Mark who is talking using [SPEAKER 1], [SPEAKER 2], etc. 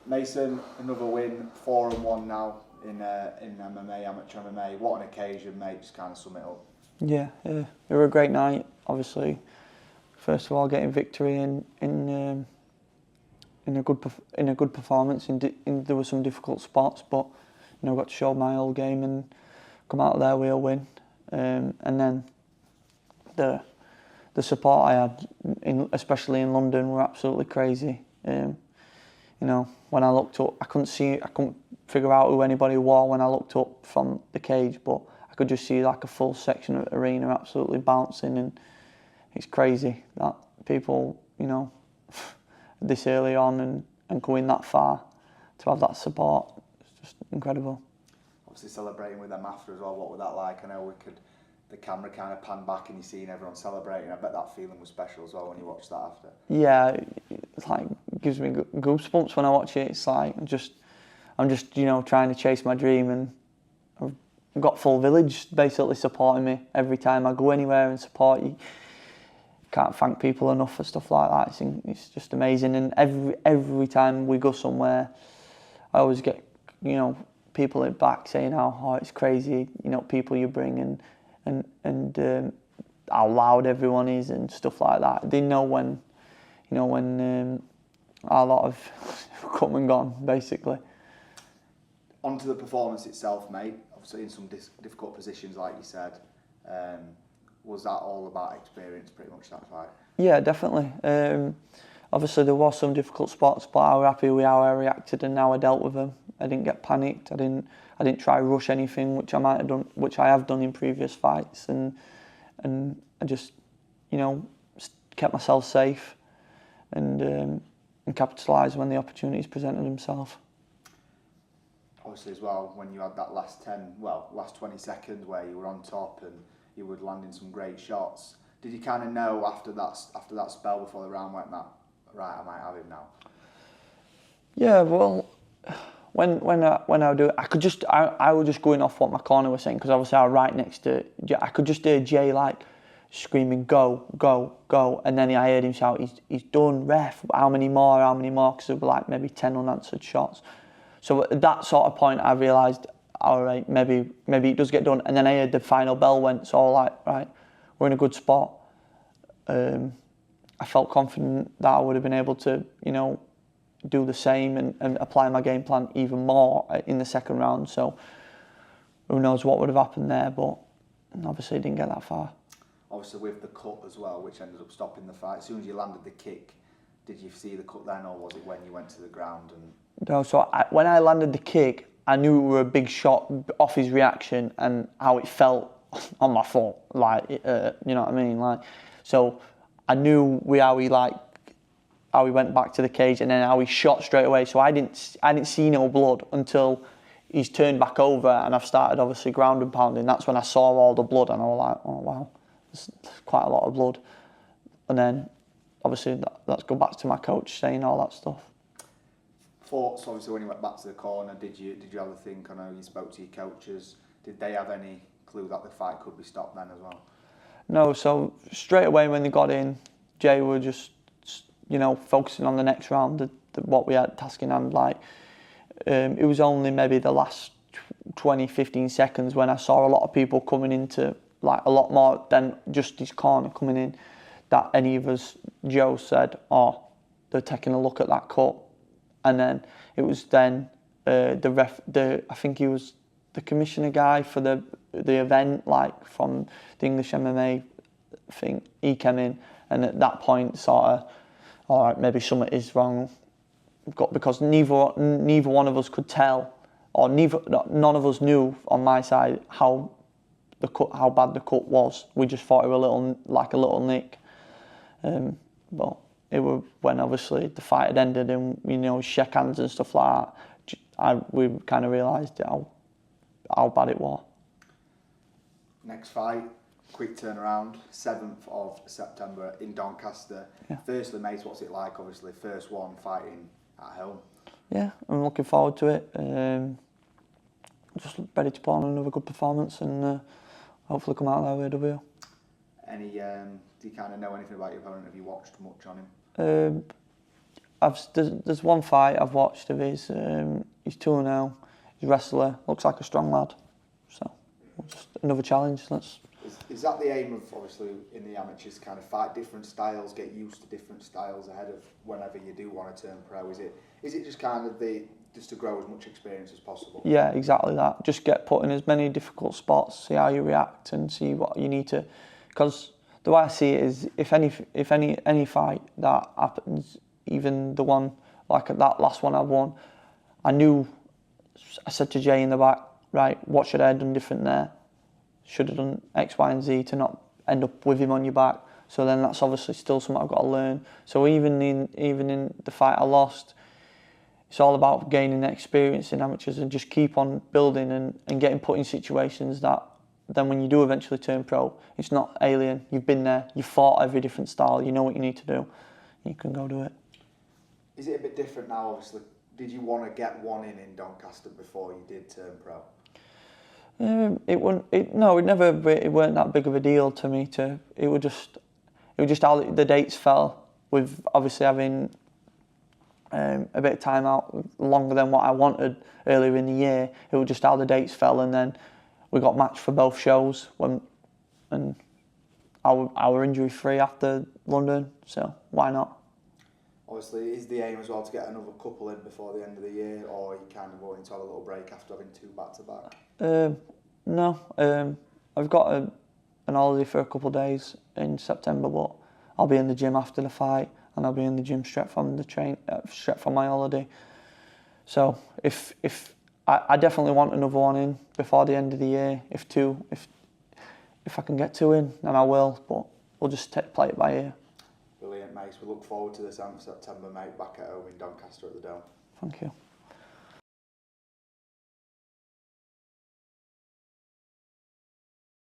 [SPEAKER 1] Mason, another win, 4-1 now in MMA, amateur MMA. What an occasion, mate. Just kind of sum it up.
[SPEAKER 2] Yeah, it was a great night. Obviously, first of all, getting victory in a good performance. There were some difficult spots, but got to show my old game and come out of there with a win. And then the support I had, especially in London, were absolutely crazy. When I looked up, I couldn't figure out who anybody was when I looked up from the cage, but I could just see like a full section of the arena absolutely bouncing, and it's crazy that people, this early on and going that far to have that support. It's just incredible.
[SPEAKER 1] Obviously celebrating with them after as well, what was that like? I know the camera kind of panned back and you seen everyone celebrating. I bet that feeling was special as well when you watched that after.
[SPEAKER 2] Yeah, it's like, it gives me goosebumps when I watch it. It's like, I'm just trying to chase my dream, and I've got full village basically supporting me every time I go anywhere and support you. Can't thank people enough for stuff like that. It's just amazing, and every time we go somewhere, I always get people in back saying how it's crazy, people you bring and how loud everyone is and stuff like that. They know when a lot of come and gone basically.
[SPEAKER 1] On to the performance itself, mate. Obviously in some difficult positions, like you said. Was that all about experience, pretty much, that fight? Yeah,
[SPEAKER 2] definitely. Obviously there was some difficult spots, but I was happy with how I reacted and how I dealt with them. I didn't get panicked. I didn't try to rush anything, which I might have done, which I have done in previous fights, and I just kept myself safe and capitalised when the opportunities presented themselves.
[SPEAKER 1] Obviously as well, when you had that last 20 seconds where you were on top and you were landing some great shots, did you kind of know after that spell before the round went, right, I might have him now?
[SPEAKER 2] Yeah, well, when I do it, I was just going off what my corner was saying, because obviously I was right next to Jay. I could just hear Jay like screaming, go, go, go, and then I heard him shout, he's done, ref, how many more, because there were like maybe 10 unanswered shots. So at that sort of point I realised, all right, maybe it does get done, and then I heard the final bell went, so I was like, right, we're in a good spot. I felt confident that I would have been able to, do the same and apply my game plan even more in the second round. So who knows what would have happened there, but obviously didn't get that far.
[SPEAKER 1] Obviously with the cut as well, which ended up stopping the fight. As soon as you landed the kick, did you see the cut then, or was it when you went to the ground?
[SPEAKER 2] No, so when I landed the kick, I knew it were a big shot off his reaction and how it felt on my foot, like, you know what I mean? Like, so I knew how he went back to the cage and then how he shot straight away. So I didn't see no blood until he's turned back over and I've started obviously ground and pounding. That's when I saw all the blood and I was like, oh wow, there's quite a lot of blood. And then obviously that's go back to my coach saying all that stuff.
[SPEAKER 1] Thoughts, obviously, when you went back to the corner, did you have a think? I know you spoke to your coaches. Did they have any clue that the fight could be stopped then as well?
[SPEAKER 2] No, so straight away when they got in, Jay were just, focusing on the next round, what we had task in hand. Like, it was only maybe the last 20, 15 seconds when I saw a lot of people coming into, like, a lot more than just his corner coming in, that any of us, Joe said, oh, they're taking a look at that cut. And then it was then I think he was the commissioner guy for the event, like from the English MMA thing. He came in, and at that point, sort of, all right, maybe something is wrong, because neither one of us could tell, or none of us knew on my side how bad the cut was. We just thought it was a little nick, but. It was when obviously the fight had ended and shake hands and stuff like that. We kind of realised how bad it was.
[SPEAKER 1] Next fight, quick turnaround, 7th of September in Doncaster. Yeah. Firstly, mate, what's it like? Obviously, first one fighting at home.
[SPEAKER 2] Yeah, I'm looking forward to it. Just ready to put on another good performance and hopefully come out there with a W.
[SPEAKER 1] Do you kind of know anything about your opponent? Have you watched much on him?
[SPEAKER 2] there's one fight I've watched of his. He's 2-0. He's a wrestler. Looks like a strong lad. So just another challenge.
[SPEAKER 1] Is that the aim of, obviously, in the amateurs, kind of fight different styles, get used to different styles ahead of whenever you do want to turn pro? Is it just kind of just to grow as much experience as possible?
[SPEAKER 2] Yeah, exactly that. Just get put in as many difficult spots, see how you react, and see what you need to. Because the way I see it is, if any fight that happens, even the one like that last one I won, I said to Jay in the back, right, what should I have done different there? Should have done X, Y, and Z to not end up with him on your back. So then that's obviously still something I've got to learn. So even in the fight I lost, it's all about gaining experience in amateurs and just keep on building and getting put in situations that then when you do eventually turn pro, it's not alien. You've been there, you've fought every different style, you know what you need to do, you can go do it.
[SPEAKER 1] Is it a bit different now, obviously? Did you want to get one in Doncaster before you did turn pro?
[SPEAKER 2] It weren't that big of a deal to me. It was just how the dates fell, with obviously having a bit of time out longer than what I wanted earlier in the year. It was just how the dates fell, and then we got matched for both shows and I were injury free after London, so why not?
[SPEAKER 1] Obviously, is the aim as well to get another couple in before the end of the year, or are you kind of wanting to have a little break after having 2 back-to-back?
[SPEAKER 2] No, I've got an holiday for a couple of days in September, but I'll be in the gym after the fight, and I'll be in the gym straight from my holiday. So if I definitely want another one in before the end of the year. If I can get 2 in, then I will. But we'll just play it by ear.
[SPEAKER 1] Brilliant, mate. We look forward to the 7th of September, mate, back at home in Doncaster at the Dome.
[SPEAKER 2] Thank you.